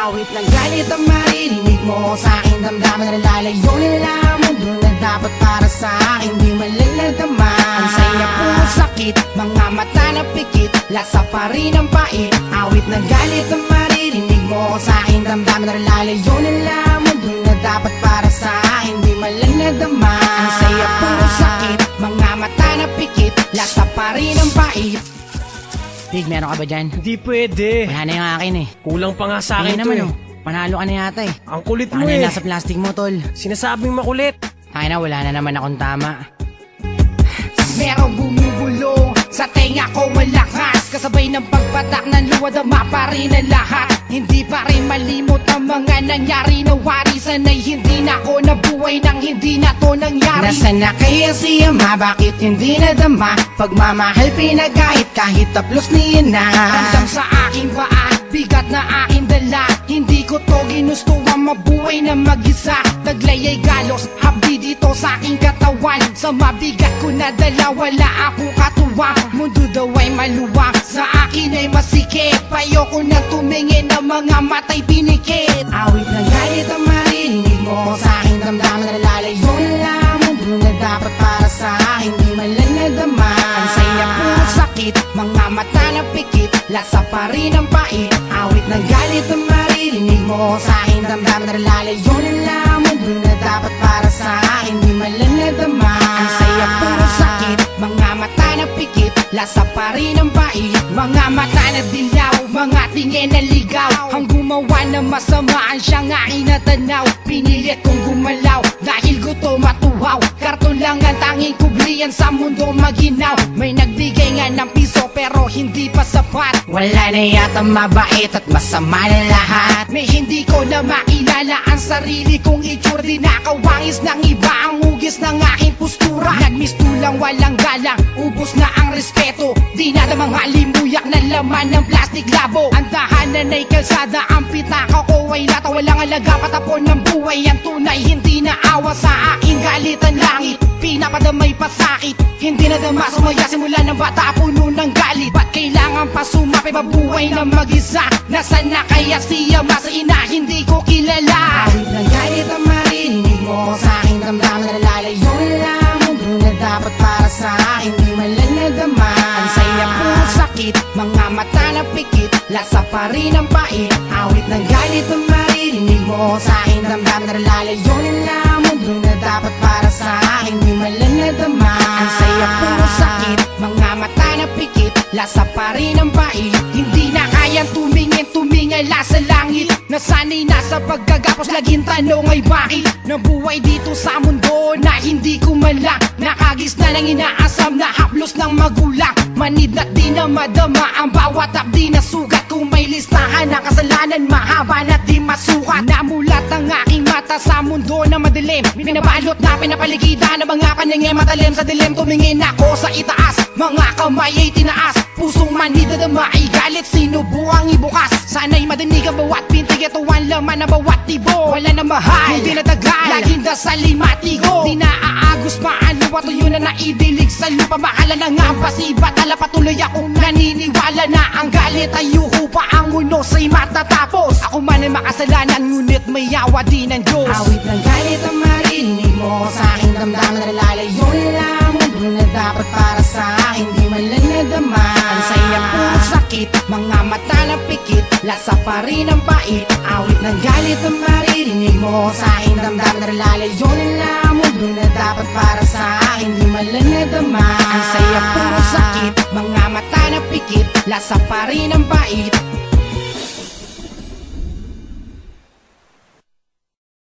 Awit ng galit ang maririnig mo sa aking damdaman na lalayo na lamang doon na dapat para sa akin di malalagama. Ang saya puro sakit, mga mata na pikit, lasa pa rin ang pait. Awit ng galit ang maririnig mo sa aking damdaman na lalayo na lamang doon na dapat para sa akin di malalagama. Ang saya puro sakit, mga mata na pikit, lasa pa rin ang pait. Big, meron ka ba dyan? Hindi pwede. Wala na yung akin eh. Kulang pa nga sa akin naman to oh. Panalo ka na yata eh. Ang kulit mo Ano yung eh. nasa plastic mo, tol? Sinasabing makulit. Ay na, wala na naman akong tama. Merong bumubulong sa tenga ko malakas, kasabay ng pagpatak ng luwad ang mapa rin ang lahat. Hindi pa rin malimot ang mga nangyari na wari. Sanay hindi na ako nabuhay nang hindi na to nangyari. Nasaan na kaya si Ama? Bakit hindi nadama? Pagmamahal pinagkahit kahit taplos niya na. Andam sa aking paa, bigat na aking dala. Hindi ko to ginusto ang mabuhay na mag-isa. Taglay ay galos, habdi dito sa aking katawan. Sa mabigat ko na dala, wala akong katuwang. Mundo daw ay maluwang, sa akin ay masikip. Ayoko na tumingin ng mga matay pinikit. Awit ng galit ang maririnig mo sa aking damdaman na lalayo na lamang doon na dapat para sa akin di malalagama. Ang saya puro sakit, mga mata na pikit, lasa pa rin ang pait. Awit ng galit ang maririnig mo sa aking damdaman na lalayo na lamang doon na dapat para sa akin di malalagama. Ang saya puro sakit, mga mata na pikit, lasa pa rin ang pait. Mga mata na dilaw, mga tingin na ligaw. Ang gumawa ng masamaan siya nga inatanaw. Pinilit kong gumalaw dahil gutom at uhaw. Karton lang ang tanging kublihan sa mundo maginaw. May nagbigay nga ng piso pero hindi pa sapat. Wala na yata mabait at masama na lahat. May hindi ko na makilala ang sarili kong itsura. Di nakawangis ng iba ang hugis ng aking postura. Nagmistulang walang galang, ubos na ang respeto. Di na mga limuyak na laman ng plastic labo. Ang dahanan ay kalsada, ang pitaka ko ay lata. Walang alaga patapon ng buhay. Ang tunay hindi na awa sa aking galit ang langit. Pinapadamay pa sakit, hindi na dama sumaya simula ng bata puno ng galit. Ba't kailangan pa sumapi mabuhay na mag-isa? Nasaan na kaya si Ama sa ina hindi ko kilala? Awit ng galit ang maririnig mo sa aking damdaman na lalayo na lamang doon na dapat para sa akin di malalagama. Ang saya puro sakit, mga mata na pikit, lasa pa rin ang pait. Awit ng galit ang maririnig mo sa aking damdaman na lalayo na lamang doon na dapat para sa akin di malalagama. Ang saya puro sakit, mga mata na pikit, lasa pa rin ang pait. Hindi na kayang tumingala sa langit. Nasanay na sa pagkagapos, laging tanong ay bakit nabuhay dito sa mundo na hindi ko malang nakagis na ng inaasam na haplos ng magulang. Manid na di na madama ang bawat abdi na sugat. Kung may listahan ng kasalanan, mahaba na di masukat. Namulat ang aking mata sa mundo na madilim. Pinabalot na pinapaligitan ng mga paningin matalim. Sa dilim tumingin ako sa itaas, mga kamay ay tinaas. Pusong manid na dama ay galit, sinubuang ibukas. Sana'y madinig ang bawat pintig, ito ang laman ng bawat tibo. Wala na mahal, hindi na tagal, laging dasal limatigo. Di na aagos pa ang luwa, tuyo na naidilig sa lupa. Mahala na nga ang pasiba, tala patuloy akong naniniwala na ang galit ay yuhupa, ang unos ay matatapos. Ako man ay makasalanan, ngunit may yawa din ng Diyos. Awit ng galit ang maririnig mo sa aking damdaman na lalayo na lamang doon na dapat para sa akin di malalagama. Ang saya puro sakit, mga mata na pikit, lasa pa rin ang pait. Awit ng galit ang maririnig mo sa aking damdaman na lalayo na lamang doon na dapat para sa akin di malalagama. Ang saya puro sakit, mga mata na pikit, lasa pa rin ang pait.